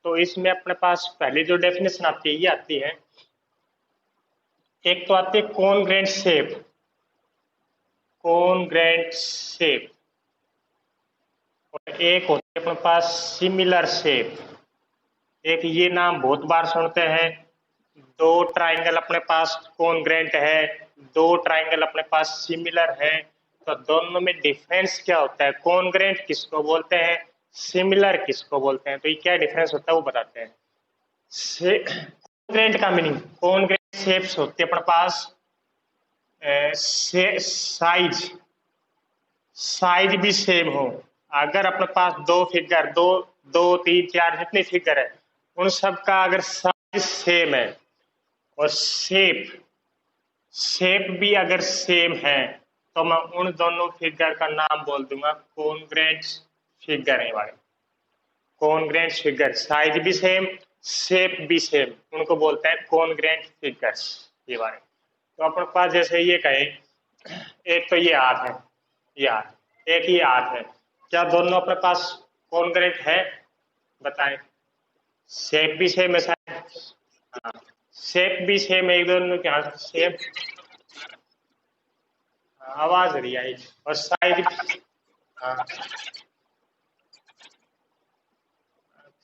तो इसमें अपने पास पहली जो डेफिनेशन आती है ये आती है, एक तो आती है कॉन्ग्रेंट शेप, कॉन्ग्रेंट शेप, और एक होती है अपने पास सिमिलर शेप। एक ये नाम बहुत बार सुनते हैं, दो ट्राइंगल अपने पास कॉन्ग्रेंट है, दो ट्राइंगल अपने पास सिमिलर है, तो दोनों में डिफरेंस क्या होता है, कॉन्ग्रेंट किसको बोलते हैं, सिमिलर किसको बोलते हैं, तो ये क्या डिफरेंस होता है वो बताते हैं। कॉन्ग्रेंट का मीनिंग, कॉन्ग्रेंट शेप्स होती है अपने पास साइज, साइज भी सेम हो। अगर अपने पास दो फिगर, दो दो तीन चार जितने फिगर है उन सब का अगर साइज सेम है और शेप, शेप भी अगर सेम है तो मैं उन दोनों फिगर का नाम बोल दूंगा कॉन्ग्रेंट फिगर है वाले। कॉन्ग्रेंट फिगर, साइज भी सेम, शेप भी सेम, उनको बोलते हैं कॉन्ग्रेंट फिगर्स ये वाले। तो अपने पास जैसे ये कहे, एक तो ये हाथ है, ये हाथ, एक ही हाथ है, क्या दोनों अपने पास कॉन्ग्रेंट है, बताएं। शेप भी सेम है शायद, हाँ शेप भी सेम है, एक दोनों के हाथ सेम, आवाज रही आई, और साइज, हाँ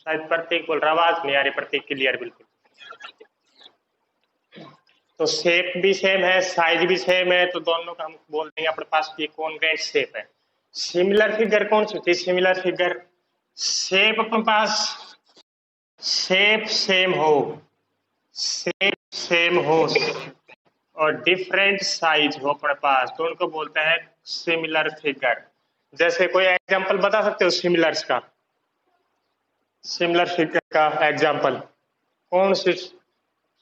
शायद प्रतीक बोल रहा, आवाज नहीं आ रही प्रतीक क्लियर बिल्कुल। तो शेप भी सेम है, साइज भी सेम है, तो दोनों का हम बोल देंगे अपने पास ये कॉन्ग्रेंट शेप है। सिमिलर फिगर कौन सी होती है, सिमिलर फिगर, शेप अपने पास शेप सेम हो, शेप सेम हो और डिफरेंट साइज हो अपने पास, तो उनको बोलते हैं सिमिलर फिगर। जैसे कोई एग्जांपल बता सकते हो सिमिलर्स का, सिमिलर फिगर का एग्जांपल कौन सी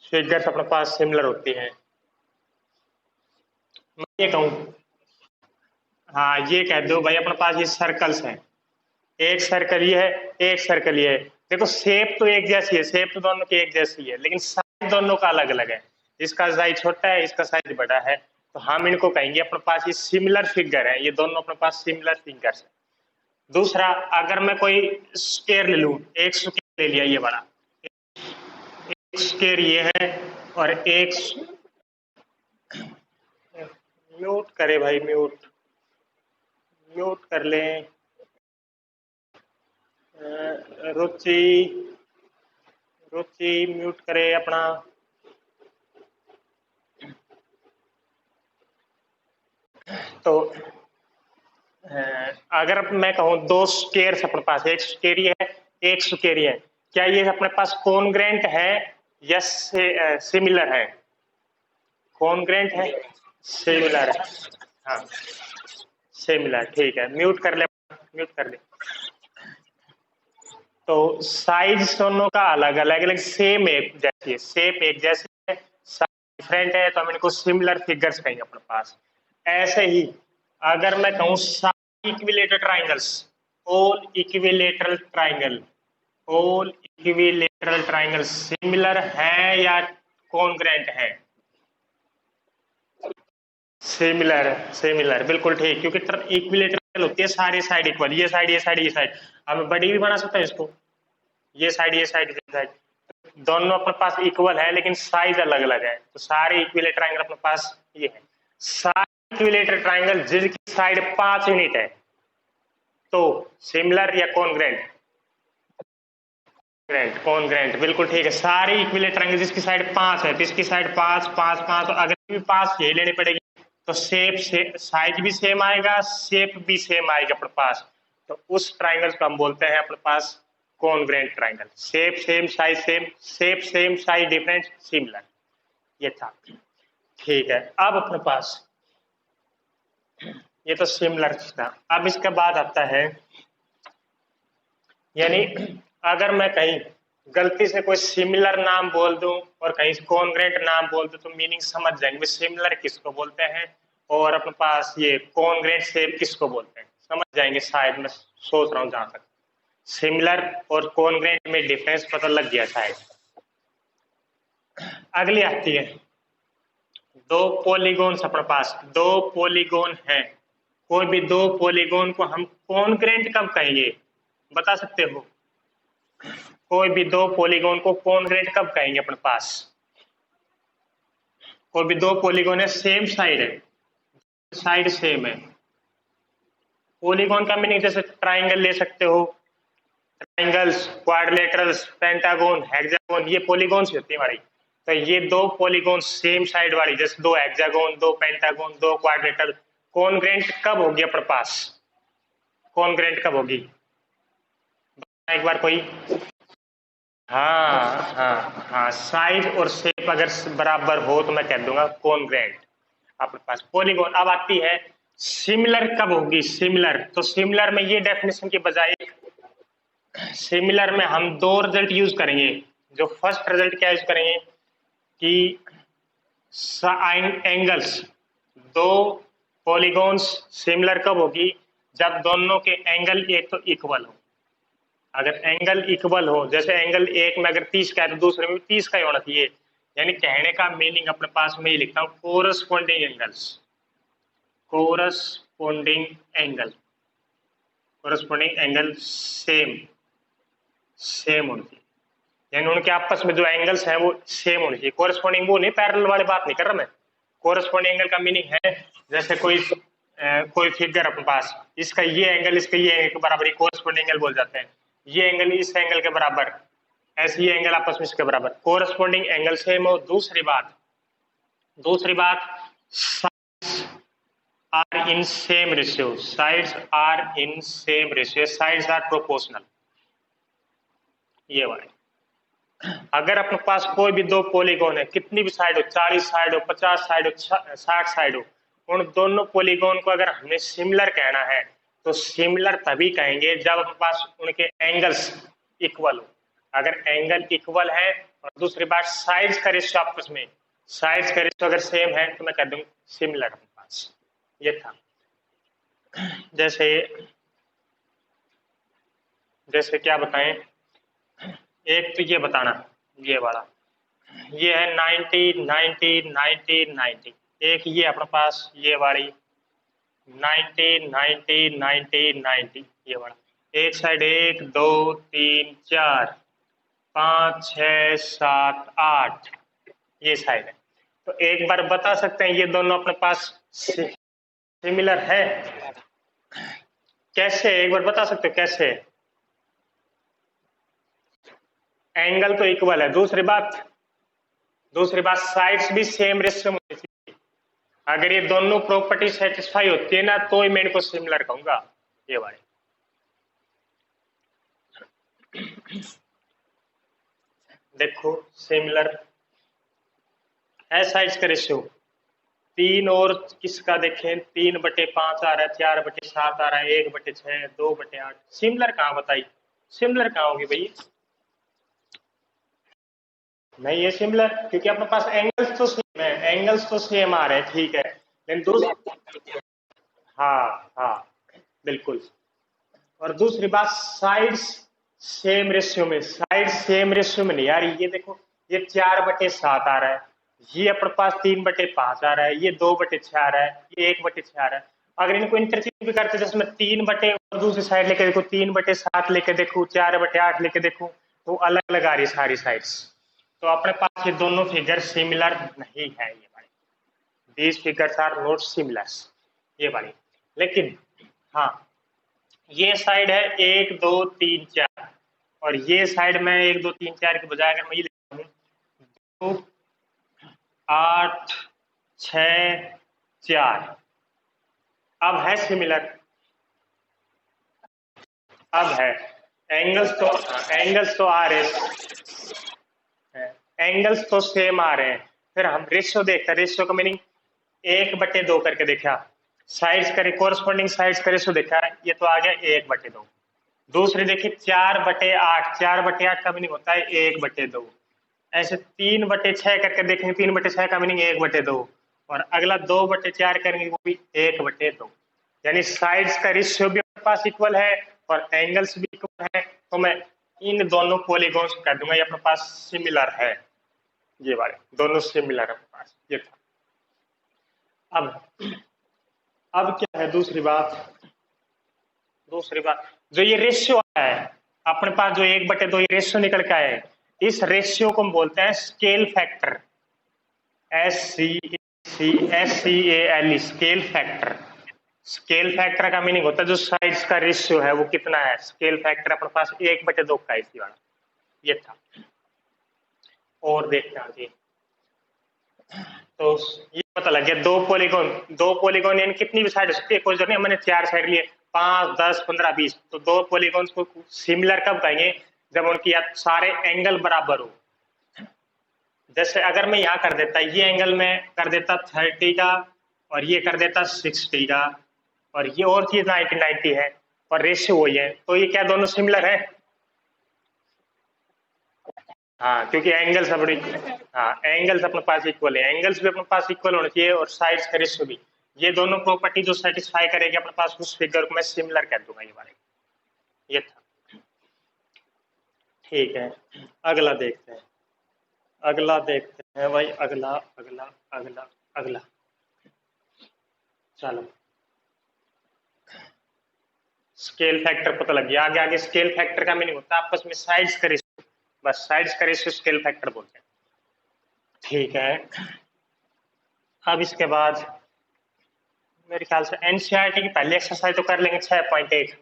फिगर्स अपने पास सिमिलर होती हैं। मैं ये कहूँ, हाँ ये कह दो भाई अपने पास ये सर्कल्स हैं, एक सर्कल ये है, एक सर्कल ये है, देखो शेप तो एक जैसी है, शेप तो दोनों की एक जैसी है, लेकिन साइज दोनों का अलग अलग है, इसका साइज छोटा है, इसका साइज बड़ा है, तो हम इनको कहेंगे अपने पास ये सिमिलर फिगर है, ये दोनों अपने पास सिमिलर फिगर्स है। दूसरा, अगर मैं कोई स्क्वायर ले लूं, एक स्क्वायर ले लिया ये बड़ा, एक स्क्वायर ये है और एक, म्यूट करे भाई, म्यूट म्यूट कर लें, रुचि, रुचि म्यूट करे अपना। तो अगर मैं कहूँ दो स्क्वायर्स अपने पास, एक स्क्वायर है एक स्क्वायर है, क्या ये अपने पास कॉन्ग्रेंट है या सिमिलर है, कॉन्ग्रेंट है, सिमिलर है, हाँ सिमिलर, ठीक है म्यूट कर ले, म्यूट कर ले। तो साइज दोनों का अलग अलग, लेकिन सेम एक जैसी है, शेप एक जैसी है, साइज डिफरेंट है, तो हम इनको सिमिलर फिगर्स कहेंगे अपने पास। ऐसे ही अगर मैं कहूँ equilateral triangles, all equilateral triangle, all equilateral triangle similar है या कॉन्ग्रेंट है, सिमिलर, सिमिलर बिल्कुल ठीक, क्योंकि इक्विलेटरल होती है सारी साइड इक्वल, ये साइड ये साइड ये साइड, अब बड़ी भी बना सकते हैं इसको, ये साइड ये साइड ये साइड, दोनों अपने पास इक्वल है लेकिन साइज अलग अलग है, तो सारे इक्विलेटरल ट्राइंगल अपने पास ये है। सारे इक्विलेटरल ट्राइंगल जिसकी साइड 5 यूनिट है तो सिमिलर या कॉन्ग्रेंट, कॉन्ग्रेंट बिल्कुल ठीक है, सारे इक्विलेटरल ट्राइंगल जिसकी साइड 5 है तो इसकी साइड 5 5 5, तो अगर भी 5 ये लेनी पड़ेगी, तो शेप से साइज भी सेम आएगा, शेप भी सेम आएगा अपने पास, तो उस ट्राइंगल को हम बोलते हैं अपने पास congruent triangle. Shape same size same, shape same size different, similar, ये था ठीक है। अब अपने पास ये तो सिमिलर था, अब इसके बाद आता है, यानी अगर मैं कहीं गलती से कोई सिमिलर नाम बोल दूं और कहीं कॉन्ग्रेंट नाम बोल दूं तो मीनिंग समझ जाएंगे सिमिलर किसको बोलते हैं और अपने पास ये कॉन्ग्रेंट शेप किसको बोलते हैं, समझ जाएंगे शायद, मैं सोच रहा हूं जहां तक सिमिलर और कॉन्ग्रेंट में डिफरेंस पता लग गया शायद। अगली आती है, दो पॉलीगोन अपने पास, दो पॉलीगोन है, कोई भी दो पॉलीगोन को हम कॉन्ग्रेंट कब कहेंगे, बता सकते हो, कोई भी दो पॉलीगॉन को कॉन्ग्रेंट कब कहेंगे अपने पास? कोई भी दो पॉलीगॉन है, सेम साइड है, साइड सेम है। पॉलीगॉन का मीनिंग जैसे ट्राइंगल ले सकते हो, ट्राइंगल्स, क्वाड्रिलेटरल्स, पेंटागन, हेक्सागन, ये पॉलीगॉन से होती है हमारी। तो ये दो पॉलीगॉन सेम साइड वाली, जैसे दो हेक्सागन, दो पेंटागन, दो क्वाड्रिलेटरल, कॉन्ग्रेंट कब होगी अपने पास? कॉन्ग्रेंट कब होगी एक बार कोई? हाँ हाँ हाँ, साइज और शेप अगर बराबर हो तो मैं कह दूंगा कॉन्ग्रेंट आपके पास। पॉलीगॉन अब आती है सिमिलर कब होगी? सिमिलर, तो सिमिलर में ये डेफिनेशन के बजाय सिमिलर में हम दो रिजल्ट यूज करेंगे। जो फर्स्ट रिजल्ट क्या यूज करेंगे कि एंगल्स, दो पॉलीगॉन्स सिमिलर कब होगी? जब दोनों के एंगल एक तो इक्वल हो। अगर एंगल इक्वल हो, जैसे एंगल एक में अगर 30 का है तो दूसरे में भी 30 का ही होना चाहिए। यानी कहने का मीनिंग अपने पास में ही लिखता हूं, corresponding angles, corresponding angle, corresponding angle same same होनी चाहिए। यानी उनके आपस में जो एंगल्स हैं वो सेम होने चाहिए। कोरस्पोंडिंग वो नहीं, पैरेलल वाली बात नहीं कर रहा मैं। कोरस्पोंडिंग एंगल का मीनिंग है जैसे कोई फिगर अपने पास, इसका ये एंगल इसका ये एंगल के बराबर, ही कोरस्पोंडिंग एंगल बोल जाते हैं। ये एंगल इस एंगल के बराबर, ऐसे ये एंगल आपस में इसके बराबर, कोरस्पोंडिंग एंगल सेम हो। दूसरी बात are in same ratio, sides are in same ratio, sides are proportional. ये वाले अगर अपने पास कोई भी दो पॉलीगॉन है, कितनी भी साइड हो, 40 साइड हो, 50 साइड हो, 60 साइड हो, उन दोनों पॉलीगॉन को अगर हमें सिमिलर कहना है तो सिमिलर तभी कहेंगे जब अपने पास उनके एंगल्स इक्वल हो। अगर एंगल इक्वल है और दूसरी बात साइड्स का रेशियो आपस में, साइड्स का रेशियो अगर सेम है तो मैं कह दूंगा सिमिलर अपने पास। ये था। जैसे जैसे क्या बताएं, एक तो ये बताना, ये वाला ये है 90 90 90 90, एक ये अपने पास ये वाली 90 90 90 90, ये वाला एक साइड 1 2 3 4 5 6 7 8, ये साइड है। तो एक बार बता सकते हैं ये दोनों अपने पास सिमिलर है? कैसे, एक बार बता सकते हो कैसे? एंगल तो इक्वल है, दूसरी बात साइड्स भी सेम रेशियो में होनी चाहिए। अगर ये दोनों प्रॉपर्टी सेटिस्फाई होती है ना तो ही मैं इनको सिमिलर कहूंगा। ये वाले देखो सिमिलर है, साइड्स का रेशियो 3 और किसका देखें, 3/5 आ रहा है, 4/7 आ रहा है, 1/6, 2/8, सिमिलर कहाँ बताइए? सिमिलर कहाँ होगी भैया? नहीं है सिमिलर, क्योंकि अपने पास एंगल्स तो सेम है, एंगल्स तो सेम आ रहे हैं, ठीक है, लेकिन दूसरी, हाँ हाँ बिल्कुल। और दूसरी बात साइड्स सेम रेशियो में, साइड सेम रेशियो में नहीं आ रही। ये देखो ये 4/7 आ रहा है, ये अपने पास 3/5 आ रहा है, ये 2/6 आ रहा है, ये 1/6 आ रहा है। अगर इनको इंटरचेंज भी करते जैसे मैं 3 और दूसरी साइड लेके देखो 3/7 लेके देखूं, 4/8 लेके देखूं, तो अलग अलग आ रही है सारी साइड्स। तो अपने पास ये दोनों फिगर सिमिलर नहीं है, ये वाली, these figures are not similar, ये वाली। लेकिन हाँ ये साइड है 1 2 3 4, और ये साइड में 1 2 3 4 के बजाय अगर मैं ये लिखता हूं 2 8 6 4, अब है सिमिलर, अब है। एंगल्स तो आ रहे हैं, एंगल्स तो सेम आ रहे हैं। फिर हम रेशियो देखते हैं, रेशियो का मीनिंग 1/2 करके देखा, साइड्स का कोरस्पॉन्डिंग साइड्स का रेशियो देखा, ये तो आ गया 1/2। दूसरी देखिए 4/8, 4/8 का मीनिंग होता है 1/2। ऐसे 3/6 करके देखेंगे, 3/6 का मीनिंग 1/2, और अगला 2/4 करेंगे वो भी 1/2। यानी साइड्स का रेशियो भी अपने पास इक्वल है और एंगल्स भी इक्वल है, तो मैं इन दोनों पॉलीगॉन्स कर दूंगा ये अपने पास सिमिलर है। ये वाले दोनों सिमिलर है अपने पास, ये था। अब क्या है दूसरी बात जो ये रेशियो आया है, अपने पास जो 1/2 ये रेशियो निकल के आया है, इस रेशियो को हम बोलते हैं scale factor, SCALE, scale factor. Scale factor का मीनिंग होता है जो साइड्स का रेशियो है वो कितना है। स्केल फैक्टर अपने पास 1/2 का इसी वाला ये था। और देखते हैं जी, तो ये पता लग गया दो पॉलीगॉन यानी कितनी भी साइड हो सकती है, कोई जरूरत नहीं मैंने 4 साइड लिए, 5, 10, 15, 20। तो दो पॉलीगॉन को सिमिलर कब कहेंगे, जब उनकी सारे एंगल बराबर हो। जैसे अगर मैं यहाँ कर देता, ये एंगल में कर देता 30 का और ये कर देता 60 का और ये और चीज 90 है और रेशियो वही है, तो ये क्या दोनों सिमिलर है? हाँ, क्योंकि एंगल्स अपने, हाँ एंगल्स अपने पास इक्वल है, एंगल्स भी अपने पास इक्वल होने चाहिए और साइड्स का रेशियो भी। ये दोनों प्रॉपर्टी जो सेटिस्फाई करेगी अपने पास उस फिगर को मैं सिमिलर कह दूंगा ये वाले। ये था, ठीक है। अगला देखते हैं, अगला देखते हैं भाई, अगला अगला अगला अगला चलो, स्केल फैक्टर पता लग गया। आगे आगे स्केल फैक्टर का मीनिंग होता है आपस में साइड्स का रेशियो, बस साइड्स का रेशियो स्केल फैक्टर बोलते हैं, ठीक है। अब इसके बाद मेरे ख्याल से एनसीईआरटी की पहली एक्सरसाइज तो कर लेंगे 6.1,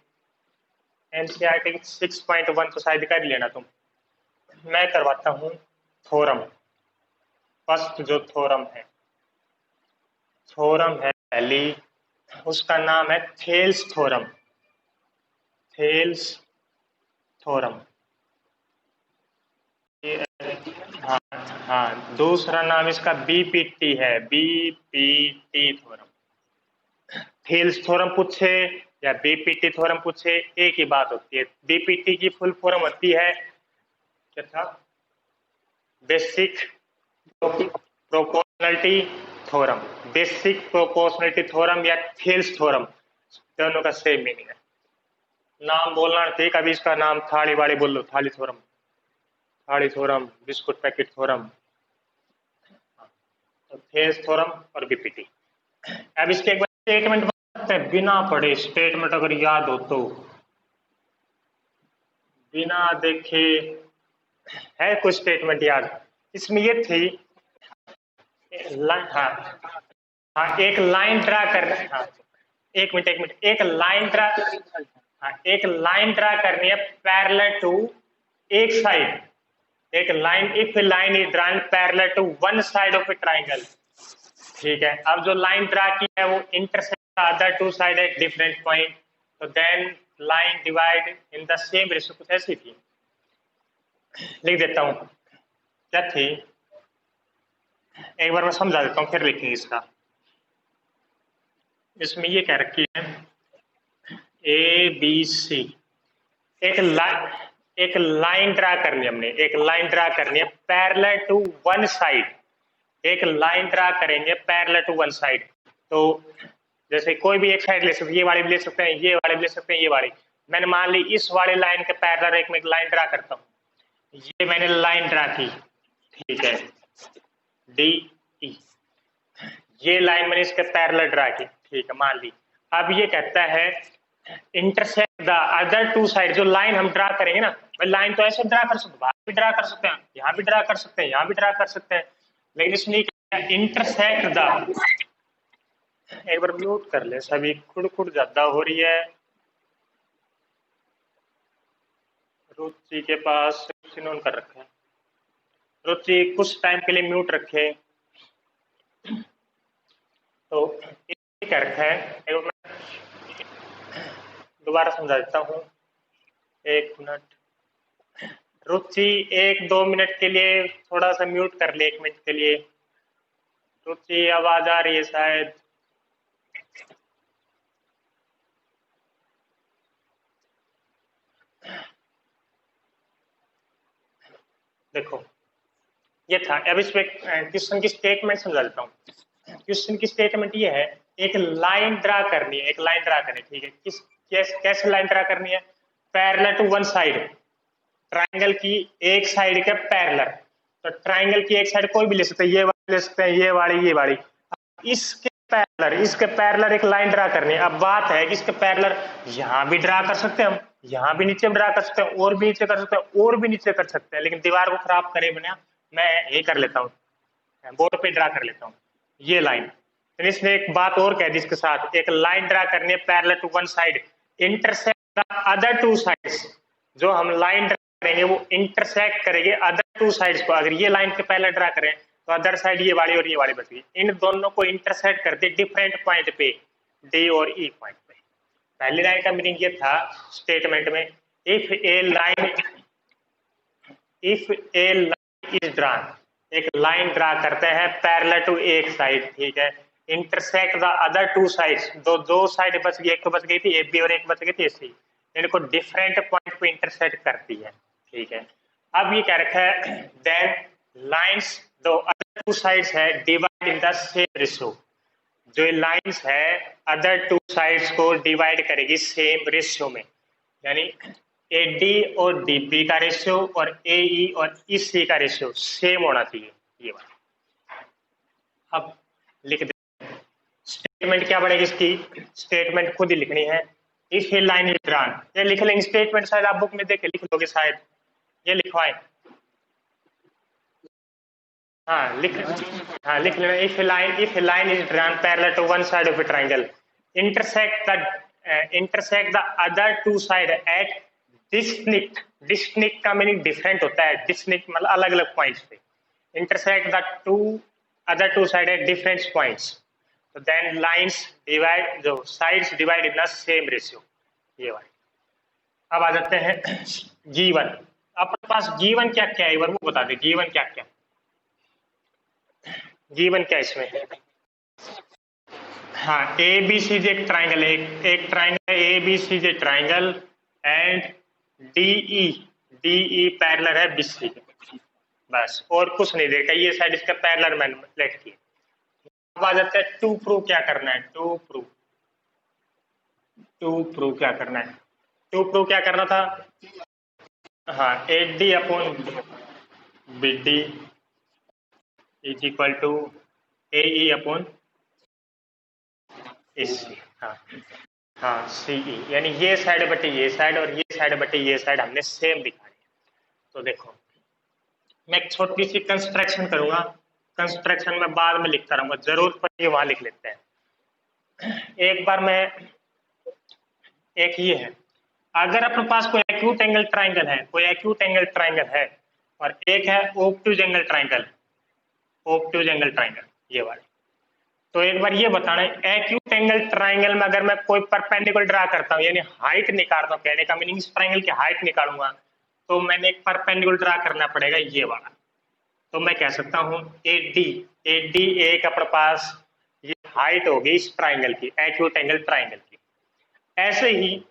एनसीईआरटी की 6.1 तो शायद कर लेना तुम, मैं करवाता हूँ थ्योरम। फर्स्ट जो थ्योरम है पहली, उसका नाम है थेल्स थ्योरम, थेल्स थ्योरम। हाँ हाँ, दूसरा नाम इसका बीपीटी है, बीपीटी थ्योरम। थेल्स थ्योरम पूछे या बीपीटी थ्योरम पूछे एक ही बात होती है। बीपीटी की फुल फॉर्म होती है क्या था, basic proportionality theorem, basic proportionality theorem या थेल्स थ्योरम, दोनों का सेम मीनिंग है। नाम बोलना ठीक, अभी इसका नाम थाली वाली बोल लो, थाली थ्योरम, थाली थ्योरम, बिस्कुट पैकेट थ्योरम, तो थेल्स थ्योरम और बीपीटी। अब इसके एक बार स्टेटमेंट बन सकते हैं बिना पढ़े, स्टेटमेंट अगर याद हो तो, बिना देखे है कोई स्टेटमेंट याद? इसमें ये थी, हाँ हाँ, एक लाइन ड्रा करना, हाँ एक मिनट, एक लाइन ड्रा, हाँ एक लाइन ड्रा करनी है पैरेलल टू एक साइड, एक line, if line is drawn parallel to one side of a triangle, ठीक है। अब जो लाइन ड्रा की है वो intersect other two side at different point, तो then line divide in the same ratio, कुछ ऐसी थी, लिख देता हूं क्या थी, एक बार मैं समझा देता हूँ फिर लिखेंगे इसका। इसमें ये कह रखी है ABC, एक लाइन ड्रा करनी है हमने, एक लाइन ड्रा करनी है पैरेलल टू वन साइड, एक लाइन ड्रा करेंगे पैरेलल टू वन साइड। तो जैसे कोई भी एक साइड ले सकते, ये वाली भी ले सकते हैं, ये वाली भी ले सकते हैं, ये वाली, मैंने मान ली इस वाले लाइन के पैरेलल एक लाइन ड्रा करता हूँ, ये मैंने लाइन ड्रा की, ठीक है, DE, ये लाइन मैंने इसके पैरेलल ड्रा की, ठीक है, मान ली। अब ये कहता है intersect the other two side, जो लाइन हम ड्रा करेंगे ना, लाइन तो ऐसे ड्रा कर सकते हैं, बाहर भी ड्रा कर सकते हैं, यहाँ भी ड्रा कर सकते हैं, यहाँ भी ड्रा कर सकते हैं, लेकिन इसमें इंटरसेक्ट द, एक बार म्यूट कर ले, सभी खुड़ ज्यादा हो रही है, रुचि के पास ऑन कर रखे, रुचि कुछ टाइम के लिए म्यूट रखे, तो कर रखा है, दोबारा समझा देता हूँ, एक मिनट, रुचि 1-2 मिनट के लिए थोड़ा सा म्यूट कर ले, 1 मिनट के लिए, रुचि आवाज आ रही है शायद, देखो ये था। अब इस पे क्वेश्चन की स्टेटमेंट समझा देता हूँ। क्वेश्चन की स्टेटमेंट ये है, एक लाइन ड्रा करनी है, एक लाइन ड्रा करनी है, ठीक है, कैसे लाइन ड्रा करनी है, parallel to one side, triangle की एक साइड के पैरेलल, तो ट्राइंगल की एक साइड कोई भी ले सकते हैं, ये वाली ले सकते हैं, ये वाली, इसके पैरेलल एक लाइन ड्रा करनी है। अब बात है कि इसके पैरेलल यहाँ भी ड्रा कर सकते हैं हम, यहाँ भी नीचे ड्रा कर सकते हैं, और भी नीचे कर सकते हैं, और भी नीचे कर सकते हैं, लेकिन दीवार को खराब करे बिना मैं ये कर लेता हूँ, बोर्ड पे ड्रा कर लेता हूँ ये लाइन। फिर इसने एक बात और कह दी इसके साथ, एक लाइन ड्रा करनी है parallel to one side intersect the other two sides. जो हम लाइन ड्रा करेंगे वो इंटरसेक्ट करेंगे अदर टू साइड्स को। अगर ये लाइन के पैरेलल ड्रा करें तो अदर साइड ये वाली और ये वाली बचेगी, इन दोनों को इंटरसेक्ट करते डिफरेंट पॉइंट पे, डी और ई पॉइंट पे। पहली लाइन का मीनिंग ये था स्टेटमेंट में, if a line is drawn, एक लाइन ड्रा करते हैं पैरेलल टू एक साइड, ठीक है, intersect the other two sides, दो साइड बच गई, एक तो बच गई थी ए बी और एक बच गई थी ए सी, इनको डिफरेंट पॉइंट पे इंटरसेक्ट करती है, ठीक है। अब ये कह रखा है देन लाइंस दो अदर टू साइड्स है divide in the same ratio, जो लाइंस है अदर टू साइड्स को डिवाइड करेगी सेम रेशियो में, यानी AD और DB का रेशियो और AE और EC का रेशियो सेम होना चाहिए, ये बात। अब लिख दे, स्टेटमेंट क्या बनेगी इसकी, स्टेटमेंट खुद ही लिखनी है, if a line is drawn, ये लिख लेंगे स्टेटमेंट, शायद आप बुक में देख के लिख लोगे शायद, ये लिखवाएं, हाँ लिख लेना, if a line is drawn parallel to one side of a triangle intersect the other two side at distinct, distinct का मीनिंग डिफरेंट होता है, डिस्टिंक्ट मतलब अलग अलग पॉइंट्स पे, intersect the two other two side at different points, तो then lines divide, जो sides divide in the same ratio, ये वाली। अब आ जाते हैं गिवन, अपने पास गिवन क्या क्या है एक बार वो बता दे, गिवन क्या क्या, गिवन क्या इसमें है, हाँ ए बी सी जे एक ट्राइंगल है, एक ट्राइंगल है A B C J triangle and DE parallel है BC के, बस और कुछ नहीं देखा, ये साइड इसका पैरेलल मैंने लेट किया। अब आ जाता है टू प्रूव क्या करना है, टू प्रूव क्या करना है, टू प्रूव क्या करना था, हाँ AD upon BD is equal to AE upon AC, हाँ CE, यानी ये साइड बटे ये साइड और ये साइड बटे ये साइड हमने सेम दिखानी है। तो देखो मैं एक छोटी सी कंस्ट्रक्शन करूंगा, कंस्ट्रक्शन में बाद में लिखता रहूंगा, जरूरत पड़ेगी वहां लिख लेते हैं। एक बार मैं, एक ये है, अगर अपने पास कोई एक्यूट एंगल ट्राइंगल है, कोई एक्यूट एंगल ट्राइंगल है और एक है ऑब्टूज एंगल ट्राइंगल, ऑब्टूज एंगल ट्राइंगल ये वाले, तो एक बार ये बताना है एक्यूट एंगल ट्राइंगल में अगर मैं कोई परपेंडिकुलर ड्रा करता हूँ, यानी हाइट निकालता हूँ, कहने का मीनिंग इस ट्राइंगल की हाइट निकालूंगा, तो मैंने एक परपेंडिकुलर ड्रा करना पड़ेगा ये वाला, तो मैं कह सकता हूँ AD एक अपने पास ये हाइट होगी इस ट्राइंगल की, एक्यूट एंगल ट्राइंगल की। ऐसे ही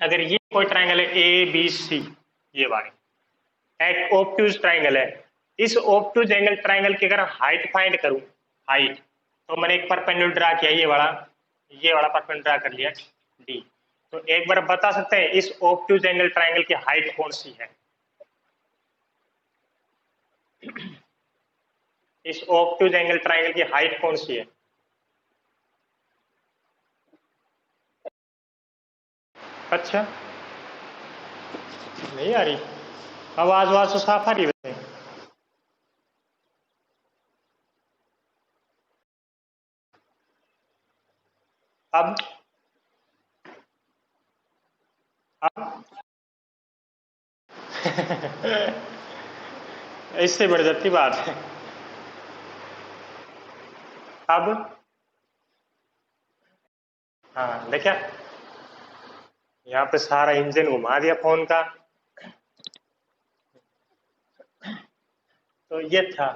अगर ये कोई ट्राइंगल है ABC, ये वाली एक ऑब्टूज ट्राइंगल है, इस ऑब्टूज एंगल ट्राइंगल की अगर हाइट फाइंड करूं, हाइट, तो मैंने एक परपेंडिकुलर ड्रा किया ये वाला परपेंडिकुलर ड्रा कर लिया D, तो एक बार बता सकते हैं इस ऑब्टूज एंगल ट्राइंगल की हाइट कौन सी है, इस ऑब्टूज एंगल ट्राइंगल की हाइट कौन सी है, अच्छा नहीं आ रही आवाज तो साफ आ रही है, अब इससे बढ़ जाती बात है। अब हाँ देखा, यहाँ पे सारा इंजन घुमा दिया फोन का, तो ये था।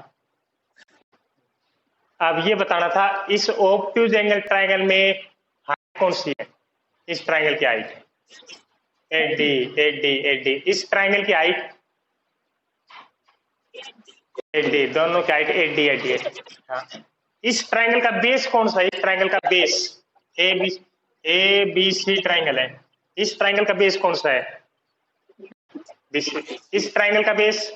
अब ये बताना था इस ऑब्टूज एंगल ट्राइंगल में हाइट कौन सी है, इस ट्राइंगल की हाइट AD, इस ट्राइंगल की हाइट AD, दोनों की हाइट AD। हाँ, इस ट्राइंगल का बेस कौन सा है, इस ट्राइंगल का बेस ABC ट्राइंगल है, इस ट्राइंगल का बेस कौन सा है BC, इस ट्राइंगल का बेस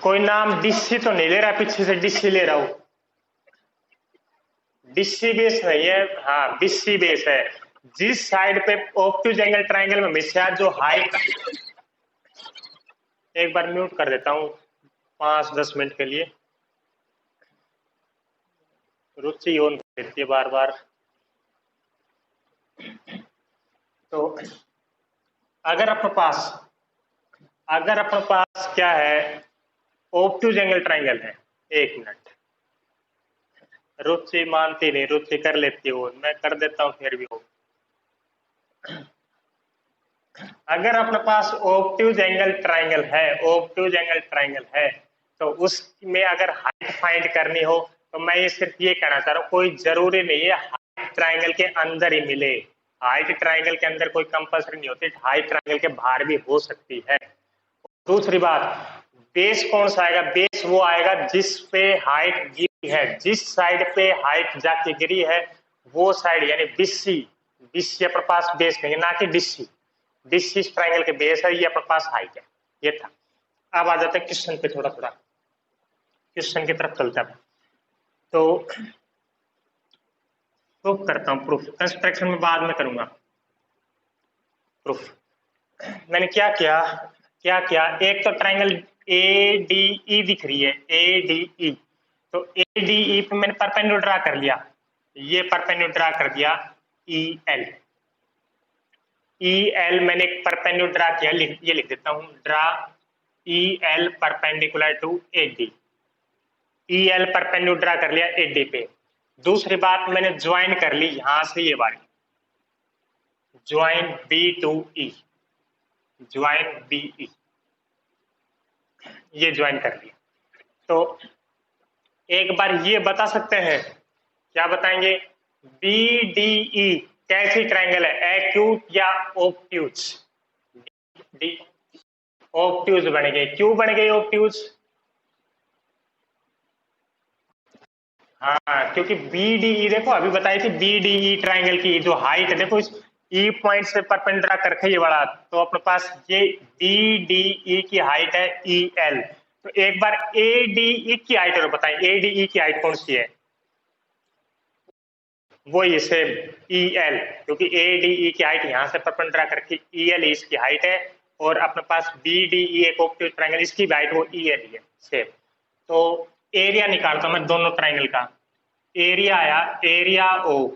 कोई नाम DC तो नहीं ले रहा, पीछे से DC ले रहा हूं, DC बेस नहीं है, हाँ BC बेस है, जिस साइड पे ऑब्ट्यूज एंगल ट्राइंगल में हमेशा जो हाइट, एक बार म्यूट कर देता हूँ 5-10 मिनट के लिए, रुचि ऑन कर देती है बार बार। तो अगर अपने पास क्या है, ऑब्ट्यूज एंगल ट्राइंगल है, एक मिनट, रुचि मानती नहीं, रुचि कर लेती है, मैं कर देता हूँ फिर भी वो। अगर अपने पास ऑब्ट्यूज एंगल ट्राइंगल है, तो उसमें अगर हाइट फाइंड करनी हो, तो मैं ये सिर्फ ये कहना चाह रहा हूँ, कोई जरूरी नहीं है हाइट ट्राइंगल के अंदर ही मिले, हाइट ट्राइंगल के अंदर कोई कंपल्सरी नहीं होती, हाइट ट्राइंगल के बाहर भी हो सकती है। दूसरी बात, बेस कौन सा आएगा, बेस वो आएगा जिस पे हाइट गिरी है, जिस साइड पे हाइट जाके गिरी है वो साइड, यानी बीसी अपने पास बेस नहीं है, ना कि डिस्सी। डिस्सी इस ट्राइंगल के बेस है, ये अपने पास हाइट है, ये था। अब आ जाते हैं क्वेश्चन पे, थोड़ा क्वेश्चन की तरफ चलते हैं। तो प्रूफ करता हूँ, प्रूफ कंस्ट्रक्शन में बाद में करूंगा प्रूफ। मैंने क्या किया, एक तो ट्राइंगल ए डी ई दिख रही है, ए डी ई, तो ए डी ई पे मैंने परपेंडिकुलर ड्रा कर लिया, ये परपेंडिकुलर ड्रा कर दिया ई एल, मैंने एक परपेंडिकुलर ड्रा किया, ये लिख देता हूं, draw E L perpendicular to A D, E L perpendicular draw कर लिया ए डी पे। दूसरी बात, मैंने ज्वाइन कर ली यहां से ये वाली, join B to E, join B E, ये ज्वाइन कर लिया। तो एक बार ये बता सकते हैं, क्या बताएंगे, बी डी ई कैसी ट्राइंगल है, एक्यूट या ऑब्ट्यूज? डी ऑब्ट्यूज बन गए, क्यों बन गए ऑब्ट्यूज? हाँ, क्योंकि बी डी ई देखो अभी बताई थी, बी डी ई ट्राइंगल की जो हाइट है, देखो इस ई पॉइंट से परपेंडिकुलर कर रखे ये वाला, तो अपने पास ये बी डी ई की हाइट है ई एल। तो एक बार ए डी ई की हाइट और बताएं, ए डी ई की हाइट कौन सी है, वो ये सेम ई एल, क्योंकि ए डी ई की हाइट यहां से परपेंडिकुलर करके ई एल इसकी हाइट है, और अपने पास बी डी ई एक ऑब्ट्यूज ट्राइंगल, इसकी हाइट वो ई एल है सेम। तो एरिया निकालता हूं मैं दोनों ट्राइंगल का, एरिया आया, area O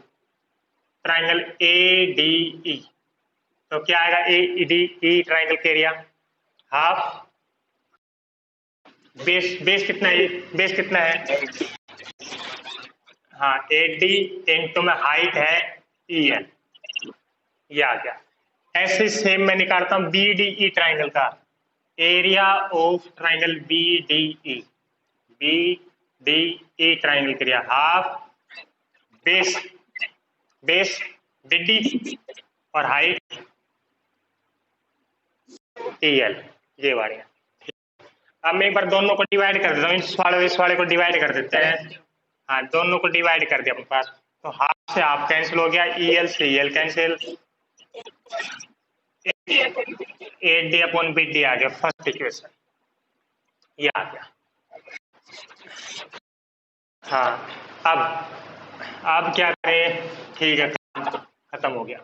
triangle A D E, तो क्या आएगा, ए डी ई ट्राइंगल का एरिया हाफ, बेस कितना है, बेस कितना है, हाँ ए डी इंटू में हाइट है ई एल, ये आ गया। ऐसे सेम मैं निकालता हूं बी डी ई ट्राइंगल का, area of triangle B D E, B D E triangle का एरिया हाफ, बेस डी और हाइट टी एल, ये वाली। अब मैं एक बार दोनों को डिवाइड कर देता हूँ, इस वाले को डिवाइड कर देते हैं, हाँ दोनों को डिवाइड कर दिया अपने पास, तो हाफ से हाफ कैंसिल हो गया, ई एल से E L cancel, A D upon B D आ गया फर्स्ट इक्वेशन, ये आ गया। हाँ अब क्या करें, ठीक है खत्म हो गया।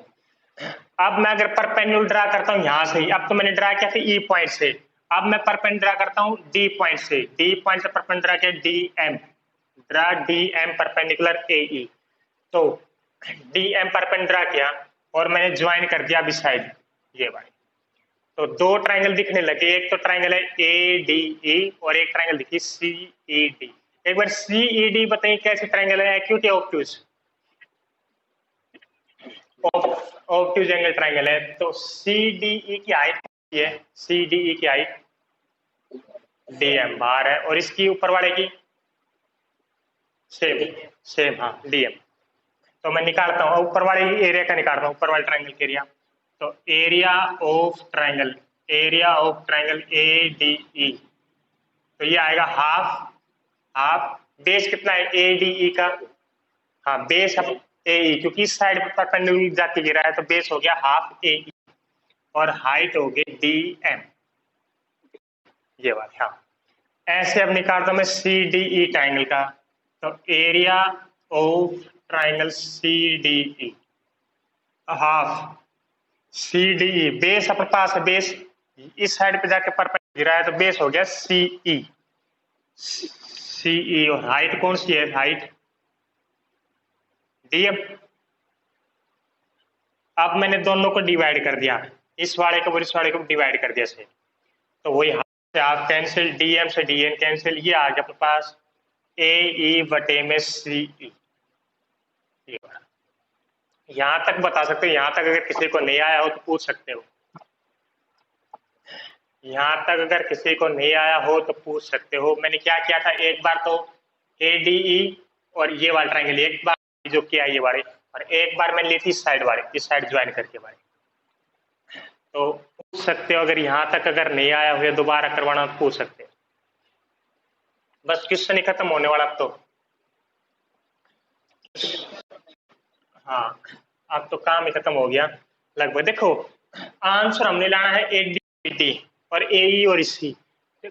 अब मैं अगर परपेंडिकुलर ड्रा करता हूँ यहां से ही, अब तो मैंने ड्रा किया था ई पॉइंट से, अब मैं परपेंडिकुलर ड्रा करता हूँ डी पॉइंट से, डी पॉइंट से परपेंडिकुलर किया D M, draw D M perpendicular A E, तो डी एम परपेंडिकुलर किया और मैंने ज्वाइन कर दिया अभी साइड ये वाली, तो दो ट्राइंगल दिखने लगे, एक तो ट्राइंगल है ए डी ई और एक ट्राइंगल दिखी सी ई डी। एक बार सी ई डी बताइए कैसे ट्राइंगल है, एक्यूट या ऑब्ट्यूज? ऑब्ट्यूज एंगल ट्राइंगल है, तो सी डी ई की हाइट है, सी डी ई की हाइट डी एम बाहर है, और इसकी ऊपर वाले की सेम हाँ डी एम। तो मैं निकालता हूँ ऊपर वाले एरिया का, निकालता हूँ ऊपर वाले ट्राइंगल के एरिया, तो area of triangle A D E, तो ये आएगा हाफ बेस कितना है ए डी ई का, हाँ बेस अब ए ई, क्योंकि इस साइड पर परपेंडिकुलर जाके गिरा है, तो बेस हो गया हाफ ए ई और हाइट हो गई डी एम, ये बात। हाँ ऐसे अब निकालता हूं मैं सी डी ई ट्राइंगल का, तो area of triangle C D E, half C D E, base अपने पास है, बेस इस साइड पे जाके परपेंडिकुलर गिरा है तो बेस हो गया सी ई, सी ई। और हाइट कौन सी है, हाइट डी एम। अब मैंने दोनों को डिवाइड कर दिया, इस वाले को और इस वाले को डिवाइड कर दिया से, तो वही हाफ से हाफ कैंसिल, डीएम से डीएन कैंसिल, ये आ गया अपने पास ए ई बटे में सी ई। यहां तक बता सकते हो, यहां तक अगर किसी को नहीं आया हो तो पूछ सकते हो, यहां तक अगर किसी को नहीं आया हो तो पूछ सकते हो। मैंने क्या किया था, एक बार तो ए डी ई और ये वाला ट्राइंगल एक बार जो किया ये वाले, और एक बार मैंने ली थी इस साइड वाले, इस साइड ज्वाइन करके वाले। तो पूछ सकते हो, अगर यहां तक अगर नहीं आया हो या दोबारा करवाना तो पूछ सकते हो। बस क्वेश्चन ही खत्म होने वाला अब तो। हाँ अब तो काम ही खत्म हो गया लगभग। देखो आंसर हमने लाना है ए डी बी डी और ए ई और सी,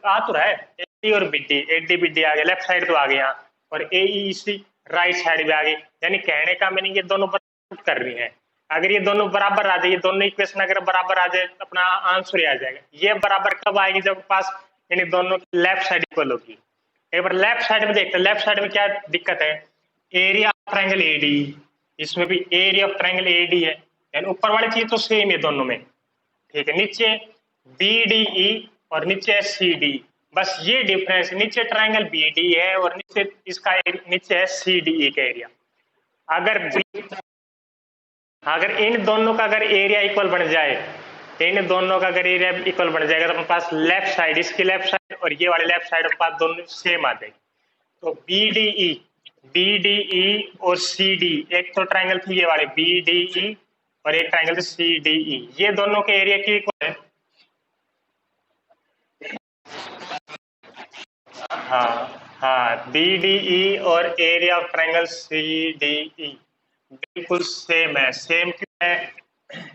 आ तो रहा है ए डी और B D, A D B D आ गया लेफ्ट साइड तो आ गया, और ए ई सी राइट साइड भी आ गई। यानी कहने का मीनिंग ये दोनों बराबर कर रही हैं। अगर ये दोनों बराबर आ जाए, ये दोनों इक्वेशन अगर बराबर आ जाए तो अपना आंसर ही आ जाएगा। ये बराबर कब आएगी, जब पास यानी दोनों की लेफ्ट साइड इक्वल होगी। एक बार लेफ्ट साइड में देखते हैं, लेफ्ट साइड में क्या दिक्कत है, एरिया ऑफ ट्रायंगल एडी, इसमें भी एरिया ऑफ ट्रायंगल एडी है, यानी ऊपर वाली चीज तो सेम है दोनों में, ठीक है। नीचे बी डी ई और नीचे सी डी, बस ये डिफरेंस, नीचे ट्रायंगल बी डी है और नीचे इसका नीचे है सी डी ई का एरिया। अगर इन दोनों का अगर एरिया इक्वल बन जाए, इन दोनों का अगर एरिया इक्वल बन जाएगा तो अपने पास लेफ्ट साइड, इसकी लेफ्ट साइड और ये वाली लेफ्ट साइड अपने पास दोनों सेम आ जाएगी। तो बी डी ई और सी डी, एक तो ट्रायंगल थी ये वाले बी डी ई और एक ट्रायंगल थी सी डी ई, ये दोनों के एरिया की इक्वल है। हाँ हाँ, बी डी ई और area of triangle C D E बिल्कुल सेम है। सेम क्यों है,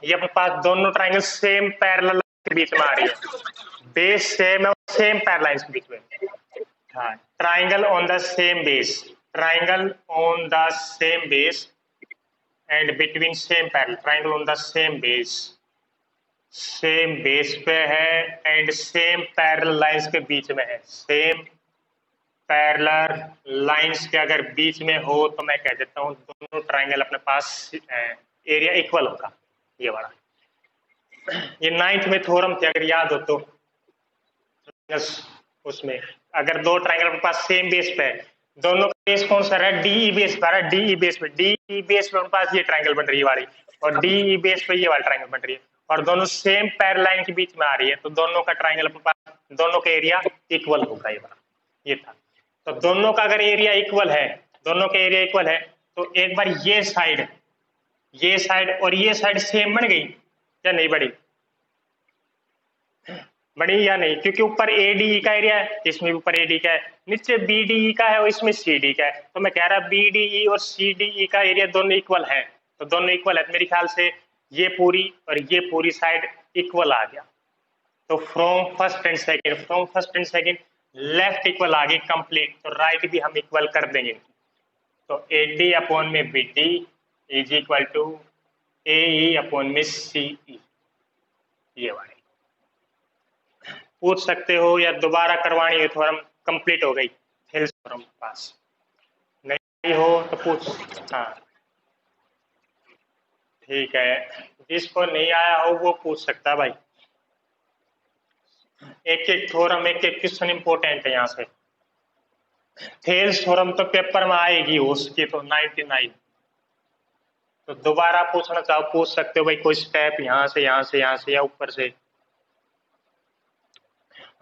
ये अपने पास दोनों ट्रायंगल सेम पैरेलल के बीच में आ रही है, बेस सेम है, सेम पैरेलल के बीच में। हाँ, triangle on the same base, triangle on the same base and between same parallel, triangle on the same base, same base पे है एंड सेम पैरेलल लाइंस के बीच में है। सेम पैरेलल लाइंस के अगर बीच में हो तो मैं कह देता हूँ दोनों ट्रायंगल अपने पास एरिया इक्वल होगा। ये वाला, ये 9th में थ्योरम थे अगर याद हो तो, उसमें अगर दो ट्रायंगल अपने पास सेम बेस पे है, दोनों का बेस कौन सा है, डीई बेस पर, डीई बेस पे, डीई बेस पे अपने पास ये ट्रायंगल बन रही है वाली, और डीई बेस पे ये वाला ट्रायंगल बन रही है, और दोनों सेम पैरेलल लाइन के बीच में आ रही है, तो दोनों का ट्रायंगल अपने पास, दोनों का एरिया इक्वल होगा। ये वाला ये था। तो दोनों का अगर एरिया इक्वल है, दोनों का एरिया इक्वल है, तो एक बार ये साइड और ये साइड सेम बन गई या नहीं बड़ी, बड़ी या नहीं, क्योंकि ऊपर एडी का एरिया है, इसमें ऊपर एडी का है, नीचे बीडी का है और इसमें सीडी का है, तो मैं कह रहा बीडी और सीडी का एरिया दोनों इक्वल है, तो दोनों इक्वल है, मेरे ख्याल से ये पूरी और ये पूरी साइड इक्वल आ गया। तो from first and second left equal आ गई कंप्लीट, तो राइट भी हम इक्वल कर देंगे। तो ए डी अपॉन में B D is equal to A E upon में सी ई, ये वाली पूछ सकते हो, या दोबारा करवानी है थ्योरम कंप्लीट हो गई थेल्स थ्योरम पास, नहीं हो तो पूछ। हाँ ठीक है, जिसको नहीं आया हो वो पूछ सकता है भाई, एक एक थ्योरम एक एक क्वेश्चन इंपॉर्टेंट है यहाँ से। थेल्स थ्योरम तो पेपर में आएगी उसकी तो 99, तो दोबारा पूछना चाहो पूछ सकते हो भाई, कोई स्टेप यहाँ से या ऊपर से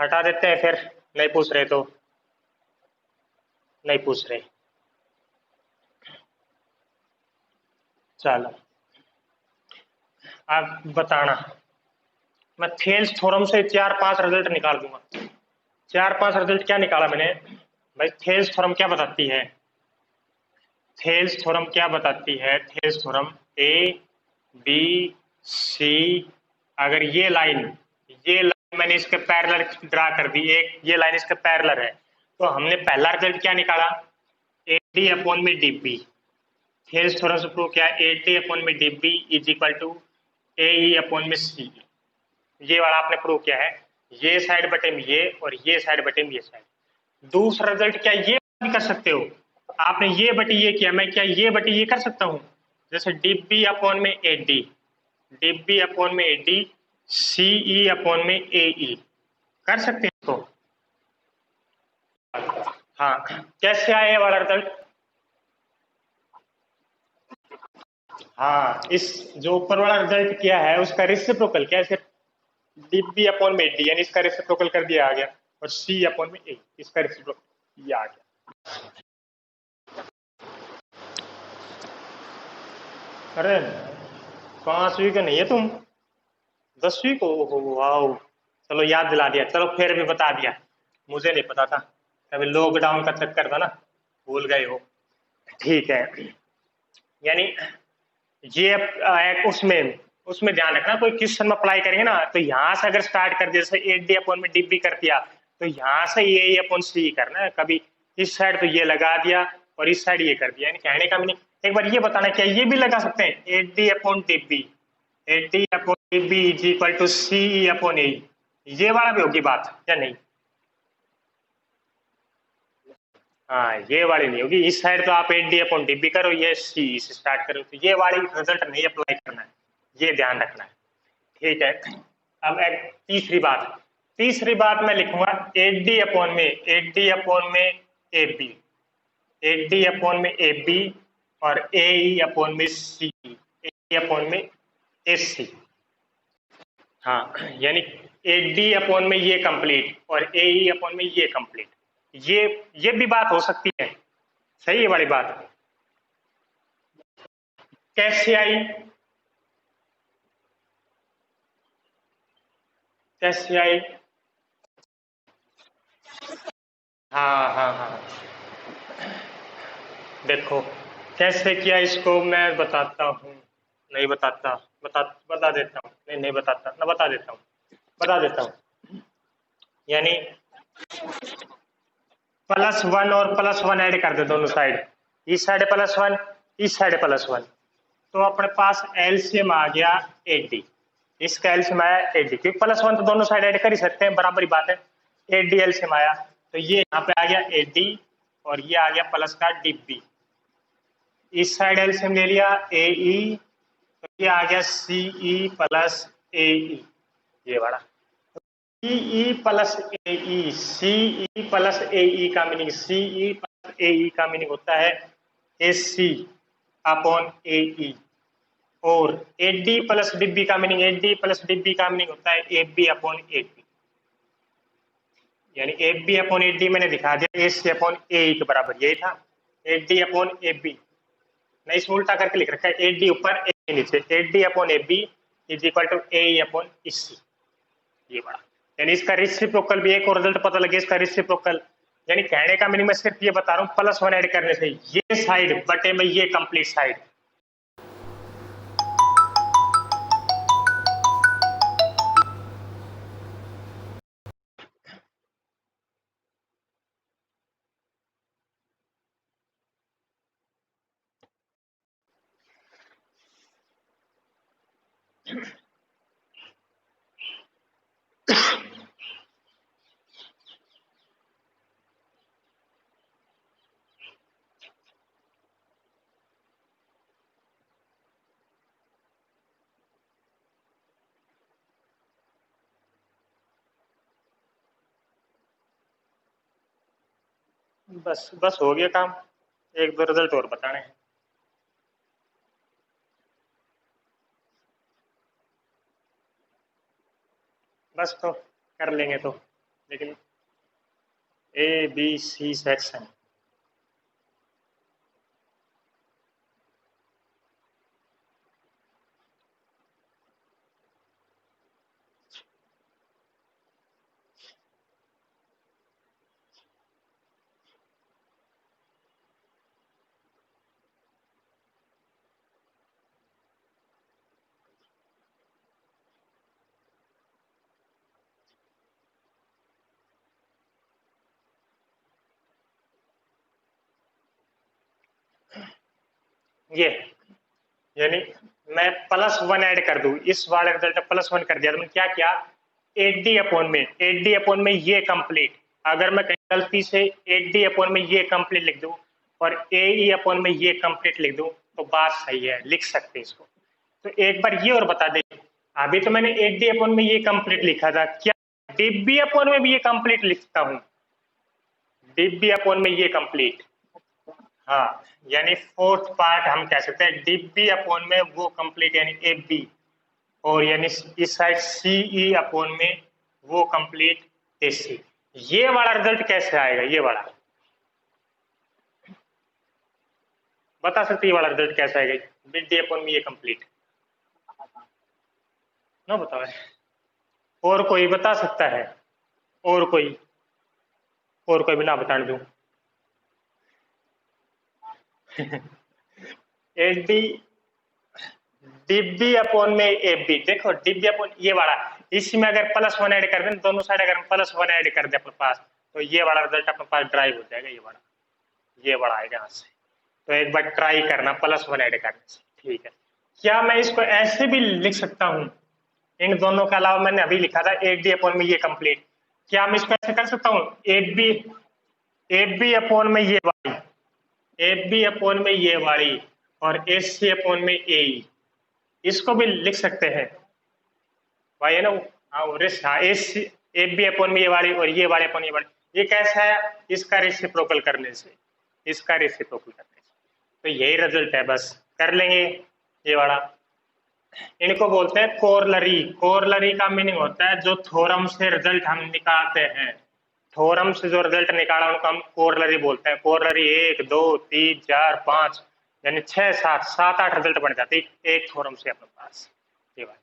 हटा देते हैं, फिर नहीं पूछ रहे तो नहीं पूछ रहे। चलो आप बताना, मैं थेल्स थ्योरम से 4-5 रिजल्ट निकाल दूंगा। 4-5 रिजल्ट क्या निकाला मैंने भाई, थेल्स थ्योरम क्या बताती है, थेल्स थ्योरम क्या बताती है, Thales theorem A B C, अगर ये लाइन मैंने इसके पैरेलल ड्रा कर दी, एक ये लाइन इसके पैरेलल है, तो हमने पहला रिजल्ट क्या निकाला, ए डी अपॉन में डी बी, थेल्स थ्योरम से प्रूव किया ए टी अपॉन में D B is equal to A E upon में सी। ये वाला आपने प्रूव किया है, ये साइड बटे में ये और ये साइड बटे में ये साइड। दूसरा रिजल्ट क्या ये भी कर सकते हो, आपने ये बटे ये किया, मैं क्या ये बटे ये कर सकता हूँ, जैसे डी बी अपॉन में A D, D B upon में A D C E upon में ए ई, कर सकते हैं इसको। हाँ, कैसे आया ये वाला रिजल्ट? हाँ, इस जो ऊपर वाला रिजल्ट किया है उसका रेसिप्रोकल कैसे, डी बी अपॉन में डी यानी इसका रेसिप्रोकल कर दिया आ गया, और सी अपॉन में ए इसका रेसिप्रोकल ये आ गया। अरे 5वीं का नहीं है तुम, 10वीं को? वाओ, चलो याद दिला दिया, चलो फिर भी बता दिया, मुझे नहीं पता था, अभी लॉकडाउन का चक्कर था ना, भूल गए हो। ठीक है, यानी ये एक उसमें उसमें ध्यान रखना, कोई क्वेश्चन में अप्लाई करेंगे ना तो यहाँ से अगर स्टार्ट कर दिया, जैसे ए डी अपॉन में डी बी कर दिया, तो यहाँ से ए अपॉन सी करना है, कभी इस साइड तो ये लगा दिया और इस साइड ये कर दिया, यानी कहने का मीनिंग एक बार ये बताना, क्या ये भी लगा सकते हैं A D upon D B, A D upon D B is equal to C upon A, ये वाला भी होगी बात या नहीं? हाँ, ये वाली नहीं होगी, इस साइड तो आप at D upon D B करो, ये सी से स्टार्ट करो, तो ये वाली रिजल्ट नहीं अप्लाई करना है, ये ध्यान रखना है। ठीक है, अब एक तीसरी बात मैं लिखूंगा एट डी अपॉन में A B, at D upon में ए बी और ए ई अपॉन में सी, ए अपॉन में ए सी। हाँ, यानी एट डी अपॉन में ये कंप्लीट और ए ई अपॉन में ये कंप्लीट, ये भी बात हो सकती है, सही है वाली बात। कैसे आई, कैसे आई? हाँ हाँ हाँ, देखो कैसे किया इसको मैं बताता हूँ, नहीं बताता, बता देता हूँ, नहीं बताता ना, बता देता हूँ, यानी +1 और +1 ऐड कर दे दोनों साइड, इस साइड +1 इस साइड +1, तो अपने पास एलसीएम आ गया 80, इसका एलसीएम आया 80, क्योंकि +1 तो दोनों साइड ऐड कर ही सकते हैं, बराबर ही बात है, 80 एलसीएम आया, तो ये यहाँ पे आ गया 80 और ये आ गया प्लस का डिब्बी, इस साइड एलसीएम ले लिया ए ई, तो ये आ गया सी ई प्लस ए ई, ये बड़ा सी ई प्लस ए ई, सी ई प्लस ए ई का मीनिंग, सी ई प्लस ए ई का मीनिंग होता है ए सी अपॉन ए ई, और ए डी प्लस डिब्बी का मीनिंग, ए डी प्लस डिब्बी का मीनिंग होता है A B upon A B, यानी A B upon A D मैंने दिखा दिया, ए सी अपॉन ए ई के बराबर यही था, A D upon A B, नहीं इसमें उल्टा करके लिख रखा है, ए डी ऊपर ए नीचे, A D upon A B is equal to A E upon E C, ये बड़ा, यानी इसका रेसिप्रोकल भी, एक और रिजल्ट पता लगे इसका रेसिप्रोकल, यानी कहने का मीनिंग मैं सिर्फ ये बता रहा हूँ, +1 ऐड करने से ये साइड बटे में ये कंप्लीट साइड। बस बस हो गया काम, एक दो रिजल्ट और बताने हैं, बस तो कर लेंगे तो, लेकिन ए बी सी सेक्शन, ये यानी मैं +1 ऐड कर दूं, इस वाले रिजल्ट में +1 कर दिया तो मैंने क्या किया, 80/में ये कंप्लीट। अगर मैं कहीं गलती से 80/में ये कंप्लीट लिख दूं और AE/में ये कंप्लीट लिख दूं तो बात सही है, लिख सकते इसको। तो एक बार ये और बता दे, अभी तो मैंने 80/में ये कंप्लीट लिखा था, क्या DB/में भी ये कंप्लीट लिखता हूं? DB/में ये कंप्लीट, हाँ, यानी फोर्थ पार्ट हम कह सकते हैं DB/में वो कंप्लीट यानी AB, और यानी इस साइड CE/ में वो कंप्लीट AC। ये वाला रिजल्ट कैसे आएगा, ये वाला बता सकते, ये वाला रिजल्ट कैसे आएगा, DB/में ये कंप्लीट ना बताओ, और कोई बता सकता है, और कोई, और कोई भी ना बताने दूं। एडी DB/में AB, देखो DB/ ये वाला, इसमें अगर +1 ऐड कर दें, दोनों साइड अगर हम +1 ऐड कर दें अपने पास, तो ये वाला रिजल्ट अपने पास ड्राइव हो जाएगा, ये वाला आएगा यहाँ से। तो एक बार ट्राई करना +1 ऐड करने से, ठीक है। क्या मैं इसको ऐसे भी लिख सकता हूँ, इन दोनों के अलावा मैंने अभी लिखा था AD/में ये कंप्लीट, क्या मैं इसको ऐसे कर सकता हूँ, AB/में ये वाली, AB/में ये वाली, और AC/में AE, इसको भी लिख सकते हैं भाई, है ना। हाँ, हाँ, AB/में ये वाली और ये वाले अपन ये वाली, ये कैसा है, इसका रेसिप्रोकल करने से, इसका रेसिप्रोकल करने से, तो यही रिजल्ट है, बस कर लेंगे ये वाला। इनको बोलते हैं कोरलरी। कोरलरी का मीनिंग होता है जो थ्योरम से रिजल्ट हम निकालते हैं, थ्योरम से जो रिजल्ट निकाला उनको हम कोरलरी बोलते हैं। कोरलरी 1 2 3 4 5 यानी 6 7 7 8 रिजल्ट बन जाते हैं एक थ्योरम से अपने पास। ये बात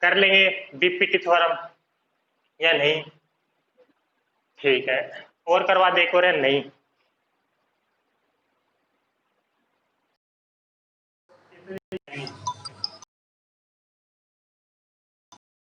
कर लेंगे, बीपीटी थ्योरम या नहीं, ठीक है, और करवा दे, और नहीं